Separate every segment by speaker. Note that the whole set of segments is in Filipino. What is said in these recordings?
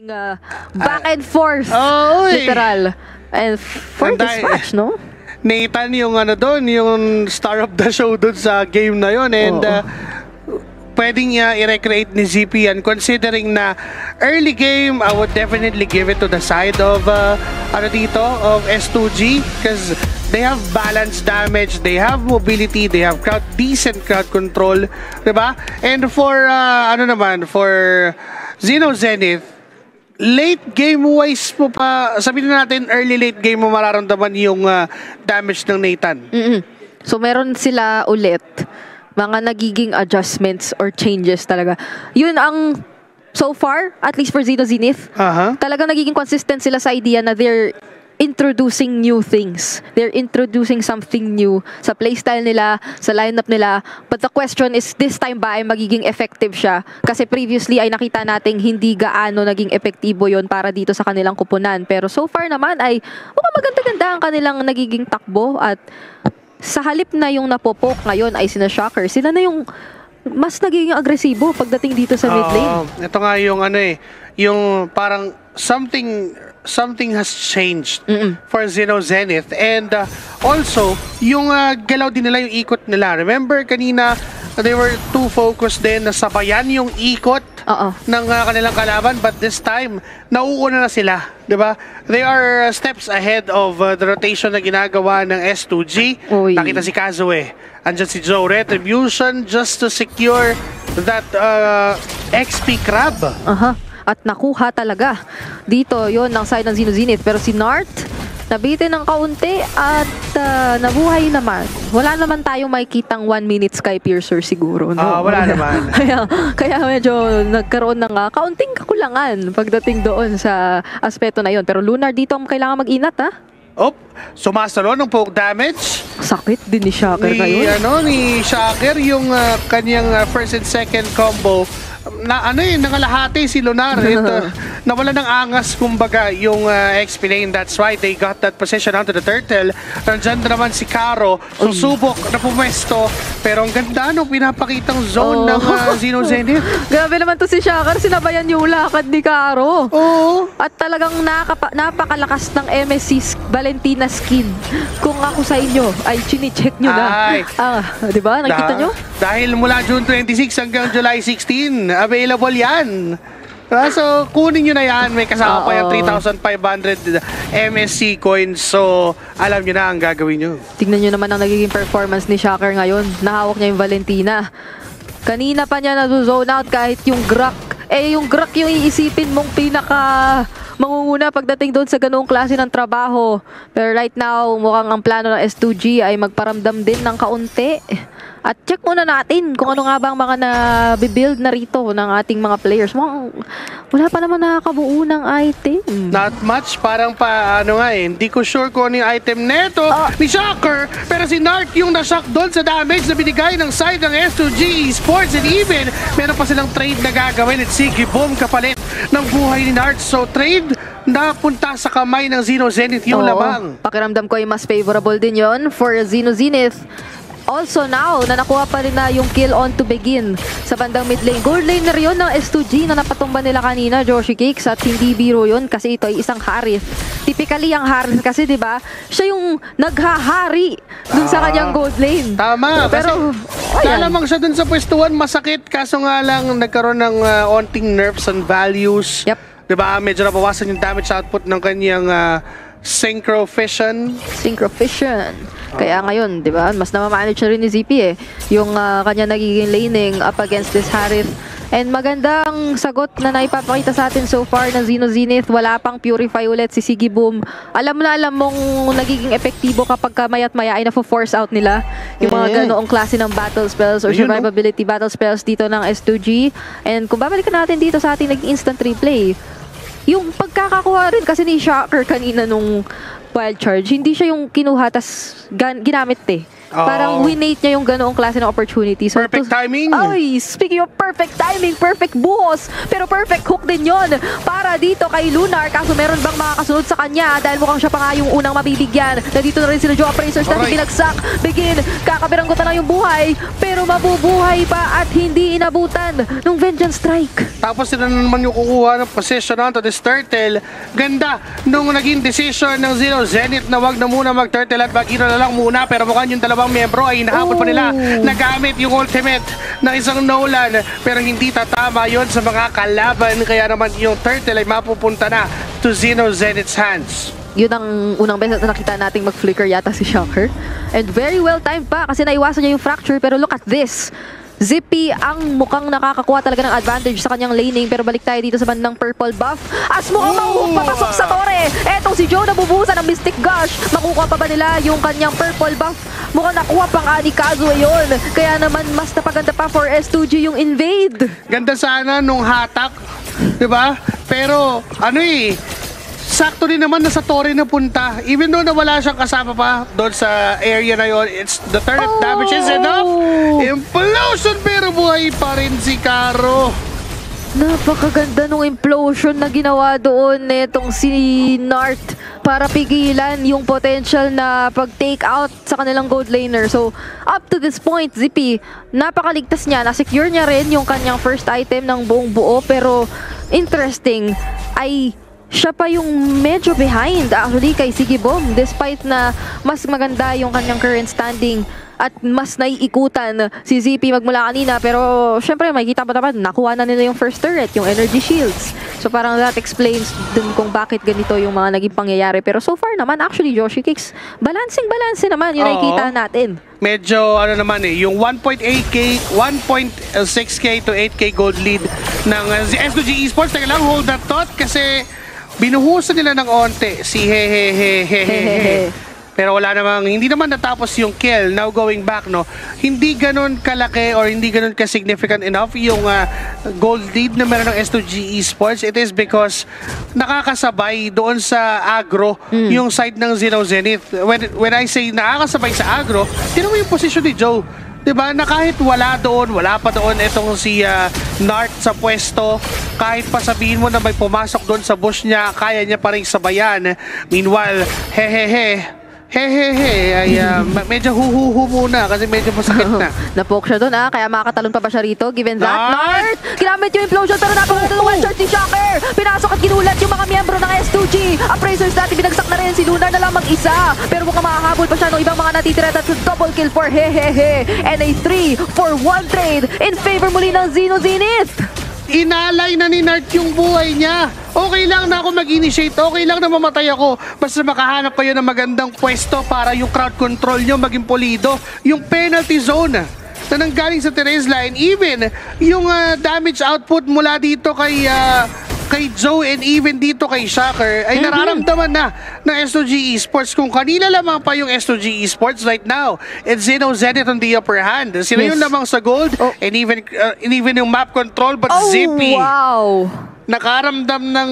Speaker 1: Back and forth, literal. And for this match, no?
Speaker 2: Nathan yung ano doon, yung star of the show doon sa game na yon, and pwedeng i-recreate ni ZP yan, considering na early game, I would definitely give it to the side of of S2G, because they have balance damage, they have mobility, they have decent crowd control, diba? And for for Xeno Zenith, late game wise mo pa, sabihin na natin early late game mo mararamdaman yung damage ng Nathan.
Speaker 1: So meron sila ulit mga nagiging adjustments or changes talaga. Yun ang so far, at least for Xeno Zenith, talagang nagiging consistent sila sa idea na they're introducing new things. They're introducing something new sa playstyle nila, sa lineup nila. But the question is, this time ba ay magiging effective siya? Kasi previously ay nakita nating hindi gaano naging epektibo yon para dito sa kanilang kupunan. Pero so far naman ay maganda-ganda ang kanilang nagiging takbo, at sa halip na yung napopok ngayon ay sina Shocker, sila na yung mas nagiging agresibo pagdating dito sa mid lane.
Speaker 2: Ito nga yung yung parang something has changed for Xeno Zenith, and also yung galaw din nila, yung ikot nila. Remember kanina they were too focused din na sabayan yung ikot ng kanilang kalaban, but this time nauuna na sila, di ba? They are steps ahead of the rotation na ginagawa ng S2G. Nakita si Kazue, andyan si Joe, Retribution just to secure that XP crab.
Speaker 1: At nakuha talaga dito yon ng side ng Xeno Zenith. Pero si Nart nabitin ng kaunti at nabuhay naman. Wala naman tayong makikitang 1 minute Sky Piercer siguro, no?
Speaker 2: Wala naman.
Speaker 1: kaya medyo nagkaroon ng kaunting kakulangan pagdating doon sa aspeto na yon. Pero Lunar dito ang kailangan mag-inat, ha?
Speaker 2: Sumasalo ng poke damage.
Speaker 1: Sakit din ni Shocker ngayon.
Speaker 2: Ni Shocker yung kanyang first and second combo nangalahati si Lunar. Nawala ng angas kumbaga yung XP lane. That's why they got that position onto the turtle. Nandyan naman si Caro, susubok na pumesto, pero ang ganda nung pinapakitang zone ng Xeno Zenith.
Speaker 1: Grabe naman to si Shocker, sinabayan yung lakad ni Caro. At talagang napakalakas ng MSC Valentina skin. Kung ako sa inyo ay chine-check nyo na. Diba? Nakita nyo?
Speaker 2: Dahil mula June 26 hanggang July 16, available yan. So, kunin nyo na yan. May kasama pa yung 3,500 MSC coins. So, alam nyo na ang gagawin nyo.
Speaker 1: Tignan nyo naman ang nagiging performance ni Shocker ngayon. Nahawak niya yung Valentina. Kanina pa niya na-zone out kahit yung Grak. Yung Grak yung iisipin mong mangunguna pagdating doon sa ganoong klase ng trabaho. Pero right now, mukhang ang plano ng S2G ay magparamdam din ng kaunti. At check muna natin kung ano nga ba ang mga na-build na rito ng ating mga players. Wala pa naman nakakabuo ng item.
Speaker 2: Not much. Parang hindi ko sure kung ano yung item neto ni Shocker. Pero si Nart yung na-shock doon sa damage na binigay ng side ng S2G Esports, and even meron pa silang trade na gagawin at Sige Boom kapalit ng buhay ni Nart. So trade napunta sa kamay ng Xeno Zenith yung labang.
Speaker 1: Pakiramdam ko ay mas favorable din yon for Xeno Zenith. Also now, na nakuha pa rin na yung kill on to begin sa bandang mid lane. Gold laner yun ng S2G na napatumba nila kanina, Joshi Cakes, at hindi biro yun kasi ito ay isang Harith. Typically, ang Harith kasi, di ba, siya yung naghahari dun sa kanyang gold lane.
Speaker 2: Tama, pero lalamang siya dun sa pwestuhan, masakit. Kaso nga lang, nagkaroon ng onting nerfs and values. Di ba, medyo nabawasan yung damage output ng kanyang Synchro Fission. Kaya ngayon, di ba, mas namamanage na rin ni ZP yung kanya nagiging laning up against this Harith. And magandang sagot na naipapakita sa atin so far ng Xeno Zenith. Wala pang Purify ulit si Sige Boom. Alam mong nagiging epektibo kapag maya't maya ay na-force out nila yung mga ganoong klase ng battle spells or survivability battle spells dito ng S2G. And kung babalikan natin dito sa ating nag-instant replay, yung pagkakakuha rin kasi ni Shocker kanina nung wild charge, hindi siya yung kinuha tas ginamit
Speaker 1: Parang winate niya yung ganoong klase ng opportunity. So,
Speaker 2: perfect timing.
Speaker 1: Ay, speaking of perfect timing, perfect buhos, pero perfect hook din yon para dito kay Lunar. Kaso meron bang makakasunod sa kanya dahil mukhang siya pa nga yung unang mabibigyan. Nandito na rin sila Joe Appraisers na binagsak. Begin, kakabiranggutan na yung buhay, pero mabubuhay pa at hindi inabutan ng Vengeance Strike.
Speaker 2: Tapos sila naman yung kukuha ng position onto this turtle. Ganda nung naging decision ng Zero Zenith na wag na muna mag-turtle at mag-hero na lang muna, pero mukhang yung dalawang miyembro ay hinahabol pa nila. Nagamit yung ultimate ng isang Nolan, pero hindi tatama yon sa mga kalaban, kaya naman yung turtle ay mapupunta na to Zero Zenith's hands.
Speaker 1: Yun ang unang beses na nakita nating mag-flicker yata si Shocker. And very well timed pa kasi naiwasan niya yung fracture, pero look at this. Zippy ang mukhang nakakakuha talaga ng advantage sa kanyang laning, pero balik tayo dito sa bandang purple buff. As mukhang papasok sa Torre. Etong si Joe nabubuhusan ng Mystic Gush. Makukuha pa ba nila yung kanyang purple buff? Mukhang nakuha pang ni Kazuya yun. Kaya naman mas napaganda pa for S2G yung invade.
Speaker 2: Ganda sana nung hatak, diba? Pero sakto din naman na sa Torre na punta. Even though nawala siyang kasama pa doon sa area na yon, it's the turret damage is enough. Implosion, pero buhay pa rin si Caro.
Speaker 1: Napakaganda nung implosion na ginawa doon netong si Nart para pigilan yung potential na pag-take out sa kanilang gold laner. So, up to this point, Zippy, napakaligtas niya. Na-secure niya rin yung kanyang first item ng buong buo, pero interesting ay siya pa yung medyo behind actually kay Sigibom, despite na mas maganda yung kanyang current standing at mas naiikutan si ZP magmula kanina. Pero syempre makikita pa naman nakuha na nila yung first turret, yung energy shields. So parang that explains dun kung bakit ganito yung mga naging pangyayari. Pero so far naman actually Joshi Kicks, balancing naman yung nakikita natin.
Speaker 2: Medyo yung 1.8k, 1.6k to 8k gold lead ng S2G Esports. Teka lang, hold that thought kasi binuhusan nila ng onte si Hehehehehe. Pero wala namang, hindi naman natapos yung kill. Now going back, hindi ganun kalaki or hindi ganun ka-significant enough yung gold lead na meron ng S2G Esports. It is because nakakasabay doon sa agro yung side ng Zero Zenith. When I say nakakasabay sa agro, tinan mo yung position ni Joe. Diba, na kahit wala pa doon itong si Nart sa pwesto, kahit pa sabihin mo na may pumasok doon sa bush niya, kaya niya pa rin sabayan. Meanwhile, ay medyo huhuhu muna kasi medyo masakit na.
Speaker 1: Napoke siya doon kaya makakatalon pa ba siya rito given that Nart! Ginamit yung implosion pero napakaganda ng one-shot si Shocker! Pinasok at ginulat yung mga miyembro ng S2G! Appraisers natin binagsak na rin si Lunar na lang mag-isa! Pero mukhang makakahabol pa siya ng ibang mga natitira at double kill for Hehehe! And a 3-for-1 trade in favor muli ng Zeno Zenith!
Speaker 2: Inalay na ni Nart yung buhay niya. Okay lang na ako mag-initiate, okay lang na mamatay ako. Basta makahanap kayo ng magandang pwesto para yung crowd control nyo maging polido. Yung penalty zone na nanggaling sa Therese line, even yung damage output mula dito kay Joe and even dito kay Shocker ay nararamdaman na ng S2G Esports. Kung kanila lamang pa yung S2G Esports right now, it's Zeno Zenith on the upper hand. Sila yung lamang sa gold and even yung map control, but Zippy nakaramdam ng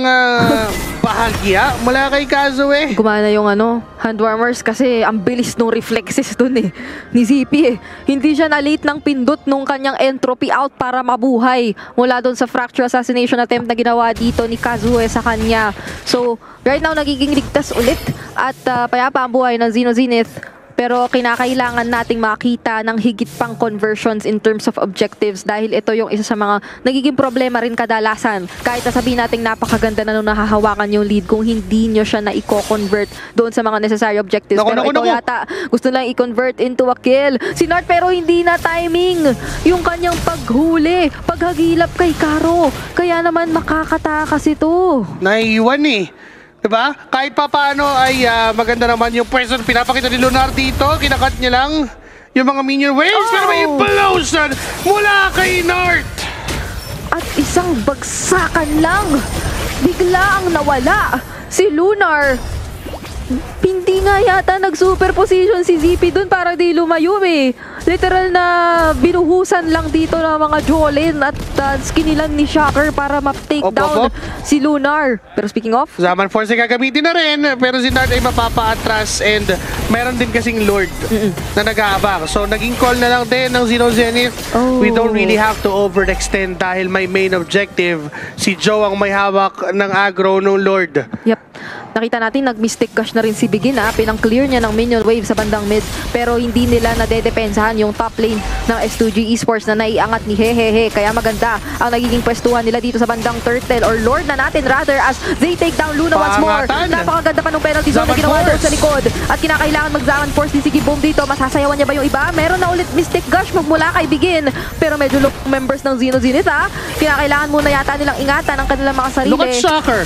Speaker 2: bahagya mula kay Kazuya.
Speaker 1: Gumana yung hand warmers kasi ang bilis nung reflexes dun ni Zippy Hindi siya na-late ng pindot nung kanyang entropy out para mabuhay mula dun sa fracture assassination attempt na ginawa dito ni Kazuya sa kanya. So, right now nagiging ligtas ulit at payapa ang buhay ng Zeno Zenith. Pero kinakailangan nating makita ng higit pang conversions in terms of objectives dahil ito yung isa sa mga nagiging problema rin kadalasan. Kahit nasabihin nating napakaganda na nung nahahawakan yung lead, kung hindi nyo siya na i-convert doon sa mga necessary objectives. Pero ito yata gusto lang i-convert into a kill. Si Nart pero hindi na timing yung kanyang paghuli, paghagilap kay Caro. Kaya naman makakatakas ito.
Speaker 2: Naiiwan diba? Kahit pa paano ay maganda naman yung person pinapakita ni Lunar dito. Kinakat niya lang yung mga minion waves. Pero may implosion mula kay Nart.
Speaker 1: At isang bagsakan lang. Bigla ang nawala si Lunar. Hindi nga yata nag-superposition si ZP dun para di lumayo literal na binuhusan lang dito ng mga Jolin at skinilan ni Shocker para ma-take down si Lunar. Pero speaking of,
Speaker 2: Zaman Force ay gagamitin na rin, pero si Nart ay mapapa-atras and meron din kasing Lord na nag-aabang. So naging call na lang din ng Zeno Zenith. We don't really have to overextend dahil may main objective. Si Joe ang may hawak ng aggro ng Lord.
Speaker 1: Yep. Nakita natin, nag-mistake gush na rin si Begin pinang-clear niya ng minion wave sa bandang mid. Pero hindi nila nadedepensahan yung top lane ng S2G Esports na naiangat ni Hehehe. Kaya maganda ang nagiging pwestuhan nila dito sa bandang Turtle or Lord na natin rather as they take down Luna once more. Napakaganda pa ng penalty zone na ginawa doon sa likod. At kinakailangan mag-Zaman Force ni Sigibom dito. Masasayawan niya ba yung iba? Meron na ulit mistake gush magmula kay Begin. Pero medyo low members ng Zeno Zenith Kinakailangan muna yata nilang ingatan ang kanilang mga sarili.
Speaker 2: Look at Shocker!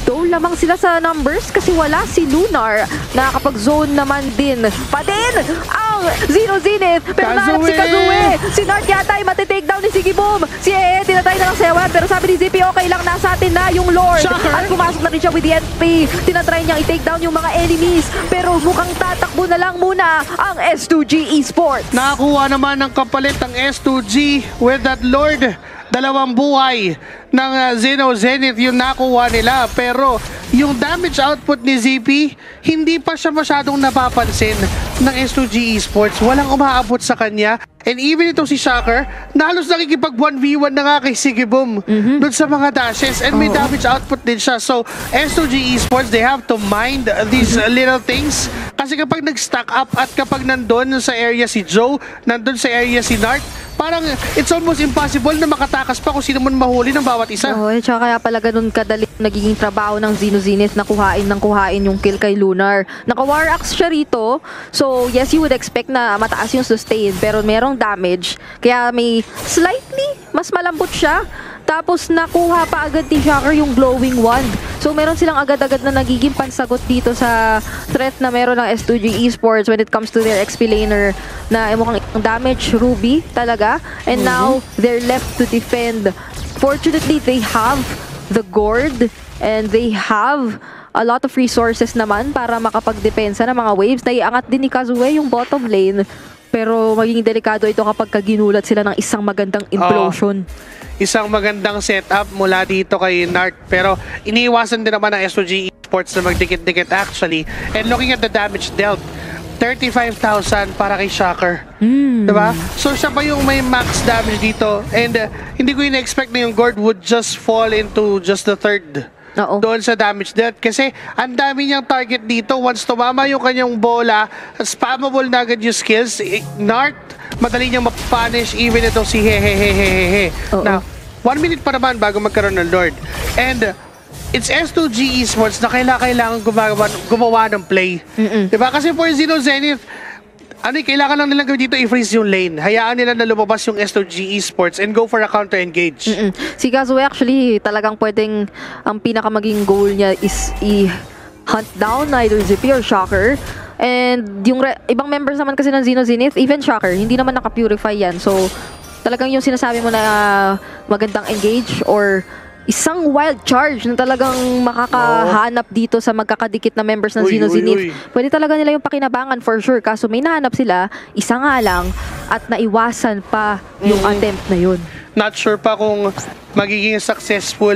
Speaker 1: Though lamang sila sa numbers kasi wala si Lunar. Nakakapag-zone naman din. Pa din ang Zeno Zenith. Pero nahanap si Kazue. Si Nart yata ay matitake down ni Sigibom. Si Ee, tinatry na lang sayawan. Pero sabi ni ZP, okay lang, nasa atin na yung Lord.
Speaker 2: Shocker.
Speaker 1: At pumasok na rin siya with the NP. Tinatry niyang i-take down yung mga enemies. Pero mukhang tatakbo na lang muna ang S2G Esports.
Speaker 2: Nakakuha naman ng kapalit ang S2G with that Lord. 2 buhay ng Zeno Zenith yung nakuha nila. Pero yung damage output ni ZP, hindi pa siya masyadong napapansin ng S2G Esports. Walang umaabot sa kanya. And even ito si Shocker, na halos nakikipag 1v1 na nga kay Sigibom doon sa mga dashes. And may damage output din siya. So S2G Esports, they have to mind these little things. Kasi kapag nag-stack up at kapag nandun sa area si Joe, nandun sa area si Nart, parang it's almost impossible na makatakas pa kung sino man mahuli ng bawat isa.
Speaker 1: Oo, tsaka kaya pala ganun kadali nagiging trabaho ng Zeno Zenith na kuhain yung kill kay Lunar. Naka-war axe siya rito. So, yes, you would expect na mataas yung sustain, pero merong damage. Kaya may slightly mas malambot siya. Tapos nakuha pa agad ni Shocker yung glowing wand. So meron silang agad-agad na nagiging pansagot dito sa threat na meron ng S2G Esports when it comes to their XP laner na mukhang damage Ruby talaga. And now they're left to defend. Fortunately, they have the gourd and they have a lot of resources naman para makapagdepensa ng mga waves. Naiangat din ni Kazue yung bottom lane. Pero magiging delikado ito kapag ginulat sila ng isang magandang implosion.
Speaker 2: Isang magandang setup mula dito kay Nart. Pero iniiwasan din naman ng S2G Esports na magdikit-dikit actually. And looking at the damage dealt, 35,000 para kay Shocker. Diba? So siya pa yung may max damage dito. And hindi ko in-expect na yung Gord would just fall into just the third. Doon sa damage dealt. Kasi ang dami niyang target dito. Once tumama yung kanyang bola, spammable na agad yung skills. Nart, madali niyang mapunish even itong si Hehehehehe. Now, 1 minute pa naman bago magkaroon ng Lord. And it's S2G Esports na kailangan gumawa ng play. Diba? Kasi for Zeno Zenith, kailangan lang nilang gawin dito i-freeze yung lane. Hayaan nila na lumabas yung S2G Esports and go for a counter-engage.
Speaker 1: Si Kazue actually talagang pwedeng ang pinakamaging goal niya is i-hunt down either ZP or Shocker. And yung ibang members naman kasi ng Zeno Zenith, even Shocker, hindi naman naka-purify yan. So talagang yung sinasabi mo na magandang engage or isang wild charge na talagang makakahanap dito sa magkakadikit na members ng Zeno Zenith. Pwede talaga nila yung pakinabangan for sure. Kaso may nahanap sila, isa nga lang, at naiwasan pa yung attempt na yun.
Speaker 2: Not sure pa kung magiging successful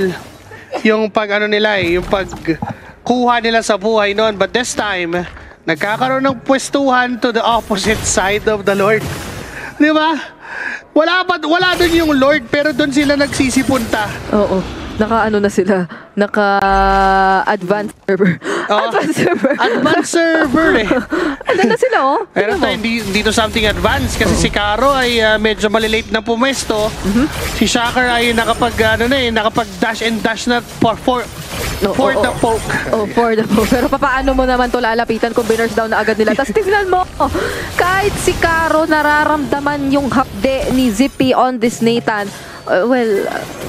Speaker 2: yung yung pagkuha nila sa buhay noon. But this time, nagkakaroon ng pwestuhan to the opposite side of the Lord. Di ba? Wala doon yung Lord, pero doon sila nagsisipunta.
Speaker 1: Oo. Naka-ano na sila? Naka-advanced server.
Speaker 2: Advanced server
Speaker 1: Ano na sila,
Speaker 2: Pero dito something advanced kasi si Caro ay medyo malilate na pumesto. Si Shocker ay nakapag-dash and dash na for the poke.
Speaker 1: For the poke. Pero paano mo naman to lalapitan kung binurse down na agad nila? Tapos tignan mo, kahit si Caro nararamdaman yung hapde ni Zippy on this Nathan.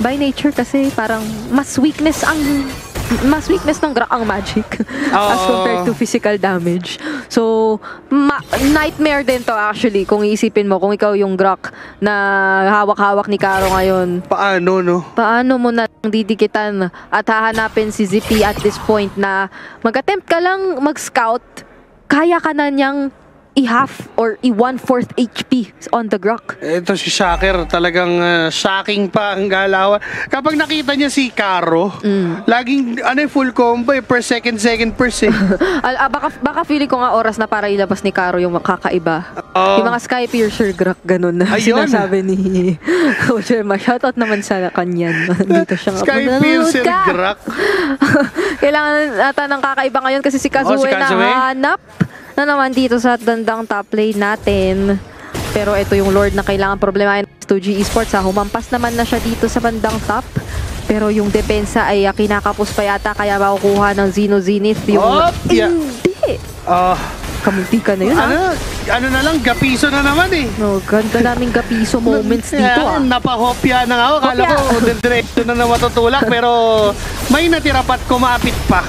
Speaker 1: By nature kasi parang mas weakness ng Grak ang magic as compared to physical damage. So, nightmare din to actually kung iisipin mo kung ikaw yung Grak na hawak-hawak ni Caro ngayon.
Speaker 2: Paano, no?
Speaker 1: Paano mo na didikitan at hahanapin si Zippy at this point na mag-attempt ka lang mag-scout, kaya ka na niyang i-half or i-1/4 HP on the Grok.
Speaker 2: Ito si Shocker, talagang shocking pa ang galawan. Kapag nakita niya si Caro, laging full combo per second
Speaker 1: baka feeling ko nga oras na para ilabas ni Caro yung kakaiba. Yung mga Sky Piercer Grok, ganun na sinasabi ni Ojerma. Shoutout naman sa kanyan. Dito siya nga.
Speaker 2: Sky Piercer Grok.
Speaker 1: Kailangan ata ng kakaiba ngayon kasi si Kazue nahanap na naman dito sa dandang top lane natin. Pero ito yung Lord na kailangan problemahin ng 2G Esports. Humampas naman na siya dito sa bandang top. Pero yung depensa ay kinakapos pa yata kaya makukuha ng Zeno Zenith yung... Hindi! Kamunti ka na yun,
Speaker 2: ano na lang, gapiso na naman eh.
Speaker 1: No, ganda naming gapiso moments dito
Speaker 2: Napahopya na nga ako. Kala ko, diretso na matutulak. Pero may natira pa't kumapit pa.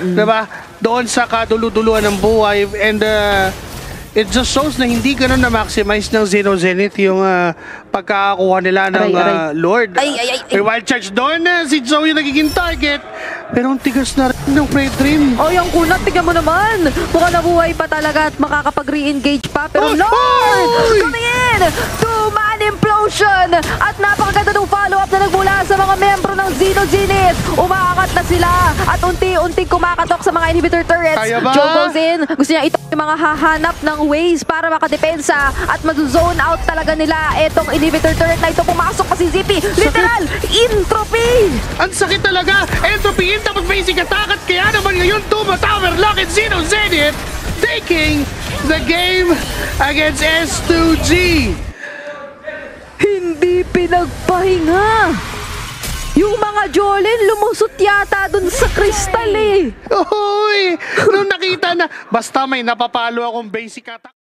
Speaker 2: Diba? Doon sa kadulu-duluan ng buhay. And it just shows na hindi ganun na-maximize ng Zeno Zenith yung pagkakakuha nila ng Lord. May wild charge doon si Zoe yung nagiging target. Pero ang tigas na rin ng Freight Dream.
Speaker 1: Yung kunat, tignan mo naman. Mukhang nabuhay pa talaga at makakapag-re-engage pa. Pero Lord! Coming in! Two-man implosion! At napakaganda ng follow-up na nagmula sa mga membro ng Zeno Zenith. Umaangat na sila at unti-unting kumakatok sa mga inhibitor turrets. Joe goes in. Gusto niya ito yung mga hahanap ng ways para makadepensa at mazone out talaga nila itong inhibitor turret na ito. Pumasok pa si Zippy. Literal! Entropy!
Speaker 2: Ang sakit talaga! Entropy tapos basic attack at kaya naman ngayon tumatower lock at Zeno Zenith taking the game against S2G.
Speaker 1: Hindi pinagpahinga. Yung mga Jolin lumusot yata dun sa crystal eh.
Speaker 2: Nung nakita na basta may napapalo akong basic attack.